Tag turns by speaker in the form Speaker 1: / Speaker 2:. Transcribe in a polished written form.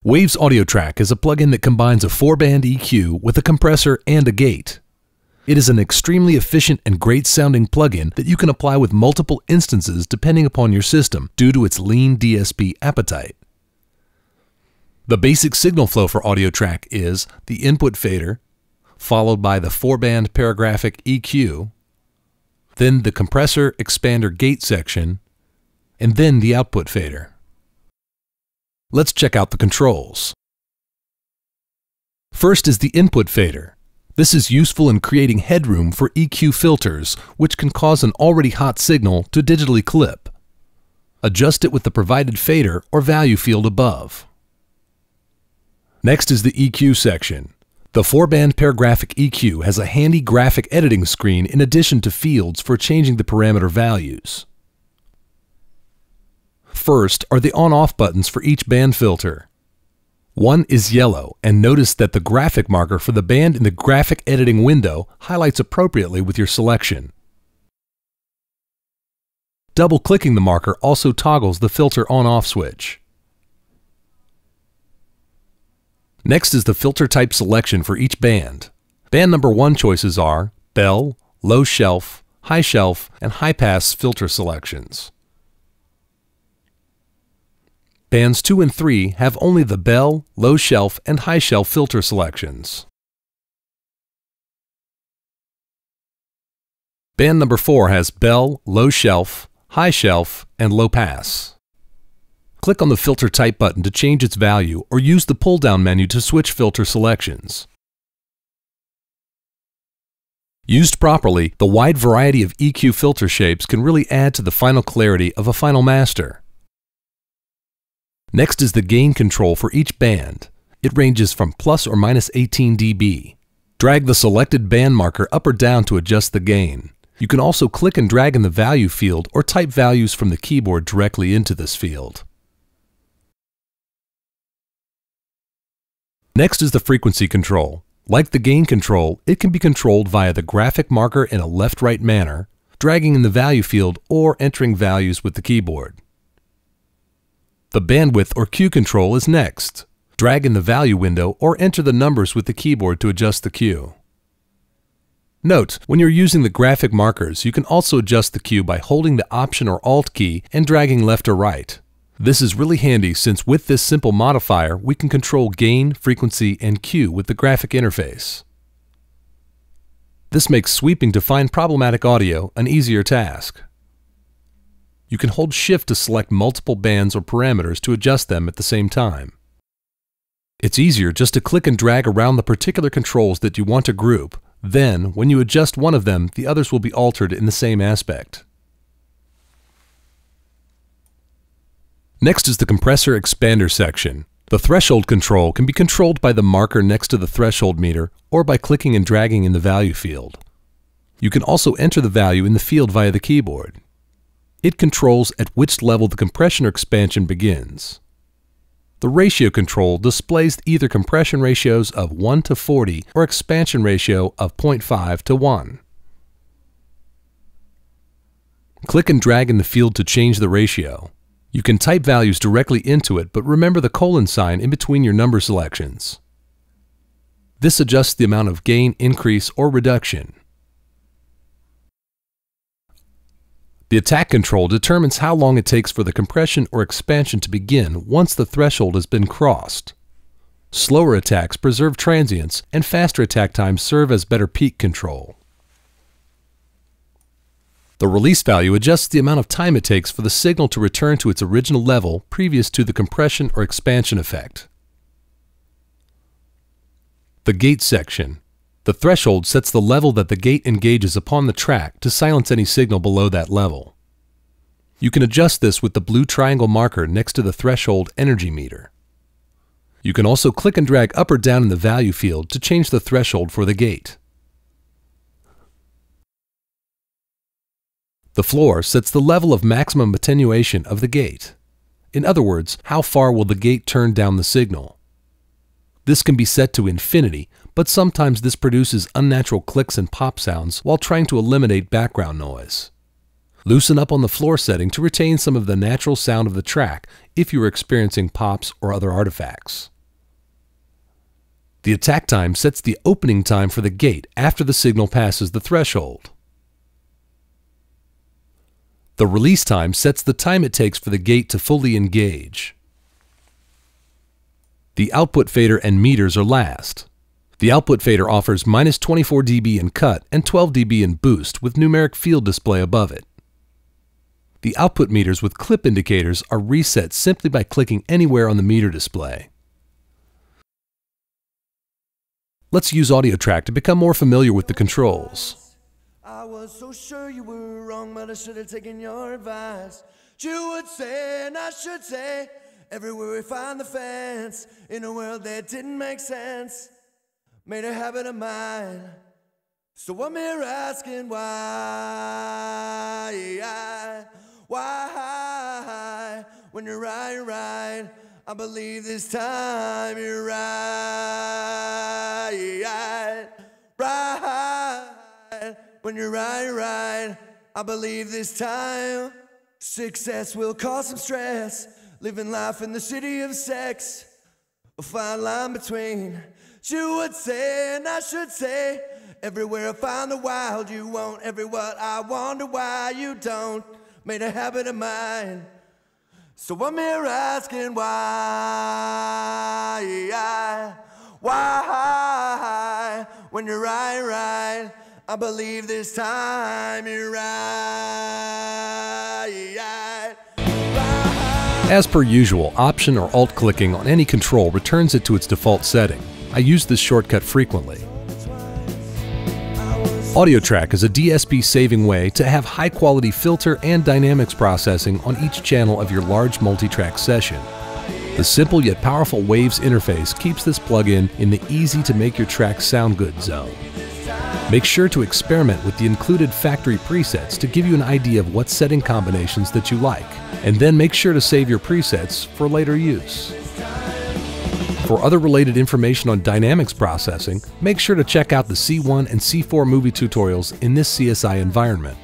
Speaker 1: Wave's AudioTrack is a plugin that combines a 4-band EQ with a compressor and a gate. It is an extremely efficient and great sounding plugin that you can apply with multiple instances depending upon your system due to its lean DSP appetite. The basic signal flow for AudioTrack is the input fader, followed by the 4-band paragraphic EQ, then the compressor expander gate section, and then the output fader. Let's check out the controls. First is the input fader. This is useful in creating headroom for EQ filters, which can cause an already hot signal to digitally clip. Adjust it with the provided fader or value field above. Next is the EQ section. The 4-band paragraphic EQ has a handy graphic editing screen in addition to fields for changing the parameter values. First are the on-off buttons for each band filter. One is yellow, and notice that the graphic marker for the band in the graphic editing window highlights appropriately with your selection. Double-clicking the marker also toggles the filter on-off switch. Next is the filter type selection for each band. Band number 1 choices are bell, low shelf, and high-pass filter selections. Bands 2 and 3 have only the bell, low shelf, and high shelf filter selections. Band number 4 has bell, low shelf, and low pass. Click on the filter type button to change its value or use the pull-down menu to switch filter selections. Used properly, the wide variety of EQ filter shapes can really add to the final clarity of a final master. Next is the gain control for each band. It ranges from plus or minus 18 dB. Drag the selected band marker up or down to adjust the gain. You can also click and drag in the value field or type values from the keyboard directly into this field. Next is the frequency control. Like the gain control, it can be controlled via the graphic marker in a left-right manner, dragging in the value field, or entering values with the keyboard. The bandwidth or Q control is next. Drag in the value window or enter the numbers with the keyboard to adjust the Q. Note, when you're using the graphic markers, you can also adjust the Q by holding the Option or Alt key and dragging left or right. This is really handy since with this simple modifier, we can control gain, frequency, and Q with the graphic interface. This makes sweeping to find problematic audio an easier task. You can hold Shift to select multiple bands or parameters to adjust them at the same time. It's easier just to click and drag around the particular controls that you want to group. Then, when you adjust one of them, the others will be altered in the same aspect. Next is the compressor expander section. The threshold control can be controlled by the marker next to the threshold meter or by clicking and dragging in the value field. You can also enter the value in the field via the keyboard. It controls at which level the compression or expansion begins. The ratio control displays either compression ratios of 1 to 40 or expansion ratio of 0.5 to 1. Click and drag in the field to change the ratio. You can type values directly into it, but remember the colon sign in between your number selections. This adjusts the amount of gain, increase, or reduction. The attack control determines how long it takes for the compression or expansion to begin once the threshold has been crossed. Slower attacks preserve transients, and faster attack times serve as better peak control. The release value adjusts the amount of time it takes for the signal to return to its original level previous to the compression or expansion effect. The gate section. The threshold sets the level that the gate engages upon the track to silence any signal below that level. You can adjust this with the blue triangle marker next to the threshold energy meter. You can also click and drag up or down in the value field to change the threshold for the gate. The floor sets the level of maximum attenuation of the gate. In other words, how far will the gate turn down the signal? This can be set to infinity, but sometimes this produces unnatural clicks and pop sounds while trying to eliminate background noise. Loosen up on the floor setting to retain some of the natural sound of the track if you are experiencing pops or other artifacts. The attack time sets the opening time for the gate after the signal passes the threshold. The release time sets the time it takes for the gate to fully engage. The output fader and meters are last. The output fader offers -24 dB in cut and 12 dB in boost with numeric field display above it. The output meters with clip indicators are reset simply by clicking anywhere on the meter display. Let's use AudioTrack to become more familiar with the controls.
Speaker 2: I was so sure you were wrong, but I should have taken your advice. You would say, and I should say, everywhere we find the fence, in a world that didn't make sense, made a habit of mine. So I'm here asking why, when you're right, I believe this time you're right, when you're right, I believe this time success will cause some stress, living life in the city of sex, a fine line between, you would say and I should say, everywhere I find the wild you want, every what I wonder why you don't, made a habit of mine. So I'm here asking why, when you're right, I believe this time you're right.
Speaker 1: As per usual, Option or Alt clicking on any control returns it to its default setting. I use this shortcut frequently. AudioTrack is a DSP saving way to have high-quality filter and dynamics processing on each channel of your large multi-track session. The simple yet powerful Waves interface keeps this plugin in the easy-to-make-your-track sound good zone. Make sure to experiment with the included factory presets to give you an idea of what setting combinations that you like, and then make sure to save your presets for later use. For other related information on dynamics processing, make sure to check out the C1 and C4 movie tutorials in this CSI environment.